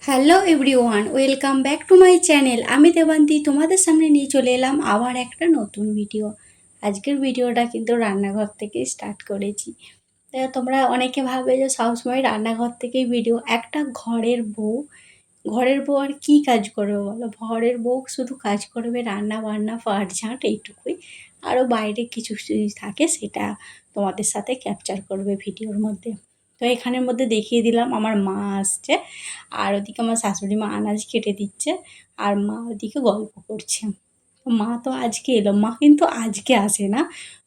Hello everyone, welcome back to my channel. আমি দেবান্তি তোমাদের সামনে নিয়ে চলে এলাম আবার একটা নতুন ভিডিও। আজকের ভিডিওটা কিন্তু রান্নাঘর থেকে স্টার্ট করেছি। তোমরা অনেকে ভাবে যে সবসময় রান্নাঘর থেকেই ভিডিও। একটা ঘরের বউ আর কী কাজ করবে বলো? ঘরের বউ শুধু কাজ করবে রান্না বান্না পাট ঝাঁট এইটুকুই। আরও বাইরে কিছু যদি থাকে সেটা তোমাদের সাথে ক্যাপচার করবে ভিডিওর মধ্যে। তো এখানের মধ্যে দেখিয়ে দিলাম আমার মা আসছে, আর ওদিকে আমার শাশুড়ি মা আনাজ কেটে দিচ্ছে, আর মা ওদিকে গল্প করছে। মা তো আজকে এলো, মা কিন্তু আজকে আসে না,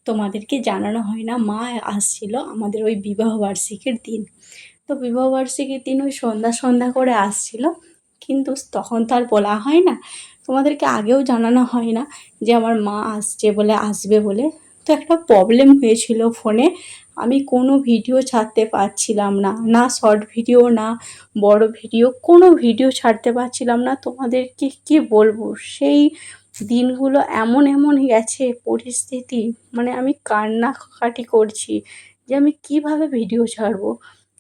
তোমাদেরকে জানানো হয় না। মা আসছিল আমাদের ওই বিবাহবার্ষিকীর দিন। তো বিবাহবার্ষিকীর দিন ওই সন্ধ্যা সন্ধ্যা করে আসছিল, কিন্তু তখন তো আর বলা হয় না, তোমাদেরকে আগেও জানানো হয় না যে আমার মা আসবে বলে। তো একটা প্রবলেম হয়েছিল ফোনে, আমি কোনো ভিডিও ছাড়তে পারছিলাম না, না শর্ট ভিডিও না বড় ভিডিও, কোনো ভিডিও ছাড়তে পারছিলাম না। তোমাদেরকে কি বলবো, সেই দিনগুলো এমন এমন গেছে পরিস্থিতি, মানে আমি কান্নাকাটি করছি যে আমি কিভাবে ভিডিও ছাড়বো।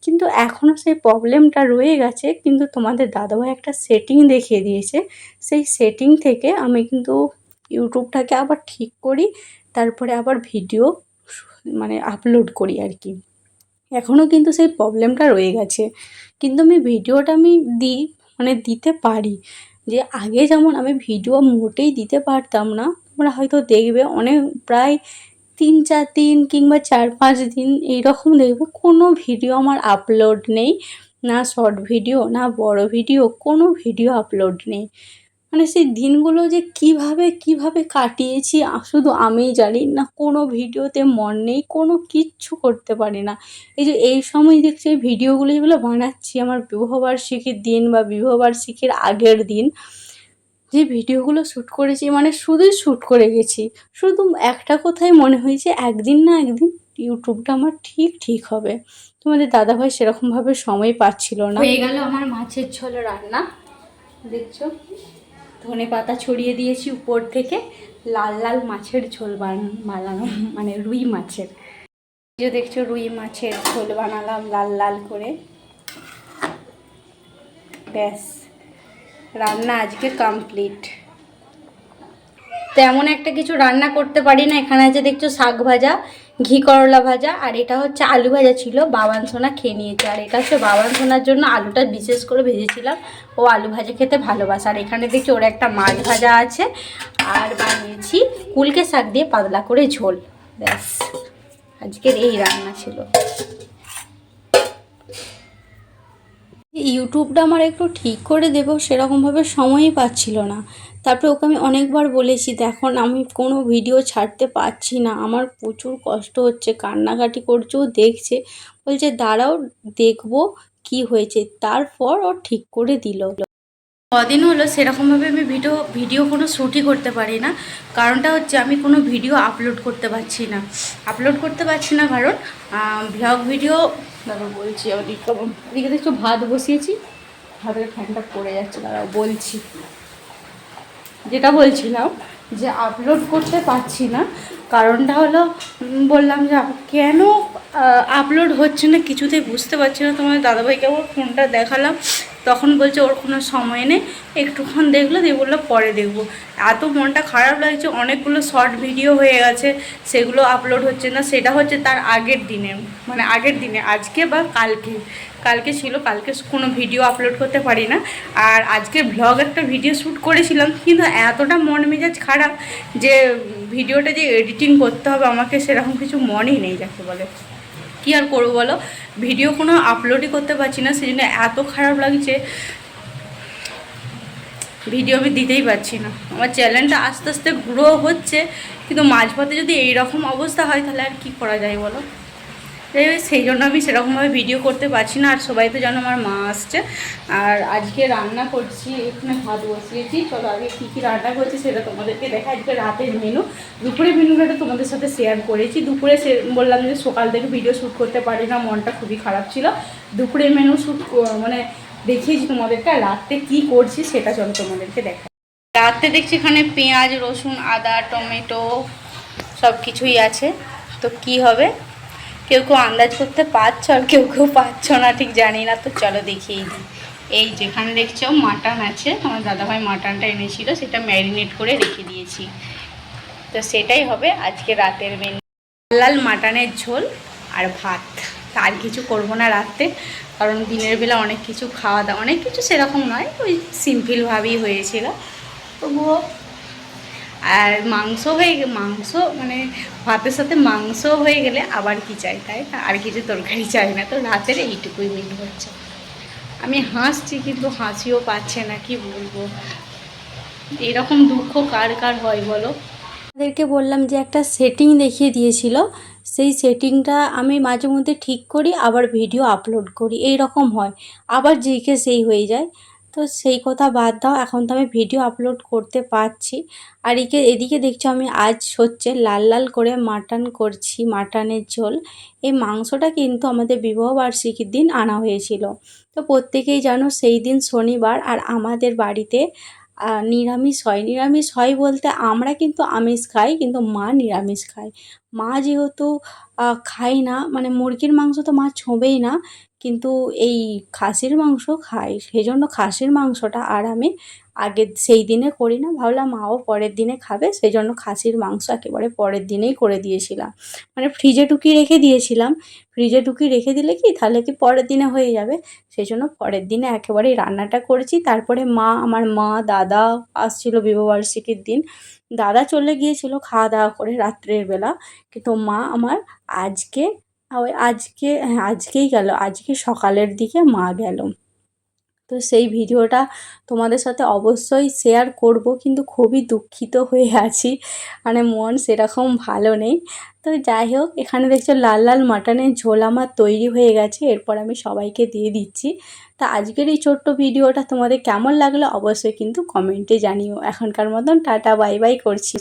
কিন্তু এখনও সেই প্রবলেমটা রয়ে গেছে, কিন্তু তোমাদের দাদাভাই একটা সেটিং দেখিয়ে দিয়েছে। সেই সেটিং থেকে আমি কিন্তু ইউটিউবটাকে আবার ঠিক করি, তারপরে আবার ভিডিও মানে আপলোড করি আর কি। এখনও কিন্তু সেই প্রবলেমটা রয়ে গেছে, কিন্তু আমি দিতে পারি। যে আগে যেমন আমি ভিডিও মোটেই দিতে পারতাম না, তোমরা হয়তো দেখবে অনেক প্রায় 3-4 দিন কিংবা 4-5 দিন এইরকম দেখবে কোনো ভিডিও আমার আপলোড নেই, না শর্ট ভিডিও না বড় ভিডিও, কোনো ভিডিও আপলোড নেই। মানে সেই দিনগুলো যে কিভাবে কাটিয়েছি শুধু আমিই জানি। না কোনো ভিডিওতে মন নেই, কোনো কিচ্ছু করতে পারি না। এই সময় দেখছি এই ভিডিওগুলো যেগুলো বানাচ্ছি আমার বিবাহবার্ষিকীর দিন বা বিবাহবার্ষিকীর আগের দিন, যে ভিডিওগুলো শ্যুট করেছি মানে শুধুই শ্যুট করে গেছি। শুধু একটা কথাই মনে হয়েছে একদিন না একদিন ইউটিউবটা আমার ঠিক হবে। তোমাদের দাদাভাই সেরকমভাবে সময় পাচ্ছিল না। হয়ে গেল আমার মাছের ঝোল রান্না, দেখছো ধনে পাতা ছড়িয়ে দিয়েছি উপর থেকে, লাল লাল মাছের ঝোল বানানো, মানে রুই মাছের। যে দেখছো রুই মাছের ঝোল বানালাম লাল লাল করে। ব্যাস, রান্না আজকে কমপ্লিট। তেমন একটা কিছু রান্না করতে পারি না। এখানে আছে দেখছো শাক ভাজা, ঘি করলা ভাজা, আর এটা হচ্ছে আলু ভাজা ছিল, বাবান সোনা খেয়ে নিয়েছে। আর এটা হচ্ছে বাবান সোনার জন্য আলুটা বিশেষ করে ভেজেছিলাম, ও আলু ভাজা খেতে ভালোবাসে। আর এখানে দেখছি ওর একটা মাছ ভাজা আছে, আর বানিয়েছি কুলকে শাক দিয়ে পাতলা করে ঝোল। ব্যাস, আজকের এই রান্না ছিল। ইউটিউবটা আমার একটু ঠিক করে দেবো সেরকমভাবে সময়ই পাচ্ছিল না। তারপরে ওকে আমি অনেকবার বলেছি, দেখো আমি কোনো ভিডিও ছাড়তে পারছি না, আমার প্রচুর কষ্ট হচ্ছে, কান্নাকাটি করছে, ও দেখছে, বলছে দাঁড়াও দেখবো কি হয়েছে। তারপর ও ঠিক করে দিল। কদিন হলো সেরকমভাবে আমি ভিডিও কোনো শ্যুটই করতে পারি না। কারণটা হচ্ছে আমি কোনো ভিডিও আপলোড করতে পারছি না কারণ ব্লগ ভিডিও দাঁড়াও বলছি। ওদিকে একটু ভাত বসিয়েছি, ভাতের ফ্যানটা পড়ে যাচ্ছে, দাঁড়াও বলছি। যেটা বলছিলাম যে আপলোড করতে পারছি না, কারণটা হলো বললাম যে কেন আপলোড হচ্ছে না কিছুতেই বুঝতে পারছি না। তোমার দাদাভাইকে ওর ফোনটা দেখালাম, তখন বলছে ওর কোনো সময় নেই, একটুক্ষণ দেখলো দিয়ে বললো পরে দেখবো। এত মনটা খারাপ লাগছে, অনেকগুলো শর্ট ভিডিও হয়ে গেছে, সেগুলো আপলোড হচ্ছে না। সেটা হচ্ছে তার আগের দিনে আজকে বা কালকে ছিল, কালকে কোনো ভিডিও আপলোড করতে পারি না। আর আজকে একটা ভিডিও শ্যুট করেছিলাম, কিন্তু এতটা মন মেজাজ খারাপ যে ভিডিওটা যে এডিটিং করতে হবে আমাকে, সেরকম কিছু মনই নেই যাকে বলে। কী আর করবো বলো, ভিডিও কোনো আপলোডই করতে পারছি না, সেই জন্য এত খারাপ লাগছে, ভিডিও আমি দিতেই পারছি না। আমার চ্যানেলটা আস্তে আস্তে গ্রো হচ্ছে, কিন্তু মাঝপথে যদি এইরকম অবস্থা হয় তাহলে আর কি করা যায় বলো। সেই জন্য আমি সেরকমভাবে ভিডিও করতে পারছি না। আর সবাই তো জানো আমার মা আসছে, আর আজকে রান্না করছি, এখানে ভাত বসিয়েছি। চলো আগে কী রান্না করছি সেটা তোমাদেরকে দেখা। আজকে রাতের মেনু, দুপুরের মেনুটা তোমাদের সাথে শেয়ার করেছি। দুপুরে বললাম যে সকাল থেকে ভিডিও শ্যুট করতে পারি না, মনটা খুবই খারাপ ছিল। দুপুরের মেনু দেখিয়েছি তোমাদেরকে। আর রাত্রে কী করছি সেটা চলো তোমাদেরকে দেখা। রাত্রে দেখছি এখানে পেঁয়াজ, রসুন, আদা, টমেটো সব কিছুই আছে। তো কি হবে কেউ আন্দাজ করতে পারছো, আর কেউ পারছো না, ঠিক জানি না। তো চলো দেখিয়ে দিই। এই যেখানে দেখছো মাটন আছে, আমার দাদাভাই মাটনটা এনেছিল, সেটা ম্যারিনেট করে রেখে দিয়েছি। তো সেটাই হবে আজকে রাতের মেনু, লাল মাটনের ঝোল আর ভাত। আর কিছু করবো না রাতে, কারণ দিনের বেলা অনেক কিছু খাওয়া দাওয়া, অনেক কিছু সেরকম নয়, ওই সিম্পলভাবেই হয়েছিল তবুও। আর মাংস মাংস মানে ভাতের সাথে মাংস হয়ে গেলে আবার কি চাই, তাই না? আর কিছু তরকারি চাই না। তো রাতের এইটুকুই মেনু হচ্ছে। আমি হাসছি কিন্তু হাসিও পাচ্ছে না, কি বলবো। এরকম দুঃখ কার কার হয় বলো? তাদেরকে বললাম যে একটা সেটিং দেখিয়ে দিয়েছিল, সেই সেটিংটা আমি মাঝে মধ্যে ঠিক করি, আবার ভিডিও আপলোড করি, এই রকম হয়, আবার যেইকে সেই হয়ে যায়। তো সেই কথা বাদ দাও, এখন তো আমি ভিডিও আপলোড করতে পারছি। আর এদিকে দেখছো আমি আজ হচ্ছে লাল লাল করে মাটন করছি, মাটনের ঝোল। এই মাংসটা কিন্তু আমাদের বিবাহবার্ষিকীর দিন আনা হয়েছিল। তো প্রত্যেকেই জানো সেই দিন শনিবার, আর আমাদের বাড়িতে নিরামিষ হয় বলতে আমরা কিন্তু আমিষ খাই, কিন্তু মা নিরামিষ খায়। মা যেহেতু খায় না, মানে মুরগির মাংস তো মা ছোঁবেই না, কিন্তু এই খাসির মাংস খায়, সেই জন্য খাসির মাংসটা আর আমি সেই দিনে করি না। ভাবলাম মাও পরের দিনে খাবে, সেই জন্য খাসির মাংস একেবারে পরের দিনেই করে দিয়েছিলাম, মানে ফ্রিজে ঢুকিয়ে রেখে দিয়েছিলাম। ফ্রিজে ঢুকিয়ে রেখে দিলে কি তাহলে কি পরের দিনে হয়ে যাবে, সেই জন্য পরের দিনে একেবারেই রান্নাটা করেছি। তারপরে আমার মা দাদা আসছিল বিবাহবার্ষিকীর দিন, দাদা চলে গিয়েছিল খাওয়া দাওয়া করে রাত্রের বেলা, কিন্তু মা আমার আজকে হ্যাঁ আজকেই গেল, আজকে সকালের দিকে মা গেল। তো সেই ভিডিওটা তোমাদের সাথে অবশ্যই শেয়ার করব, কিন্তু খুবই দুঃখিত হয়ে আছি, মানে মন সেরকম ভালো নেই। তো যাই হোক, এখানে দেখছো লাল লাল মাটনের ঝোল আমার তৈরি হয়ে গেছে, এরপর আমি সবাইকে দিয়ে দিচ্ছি। তা আজকের এই ছোট্ট ভিডিওটা তোমাদের কেমন লাগলো অবশ্যই কিন্তু কমেন্টে জানিও। এখনকার মতন টাটা বাই বাই করছি।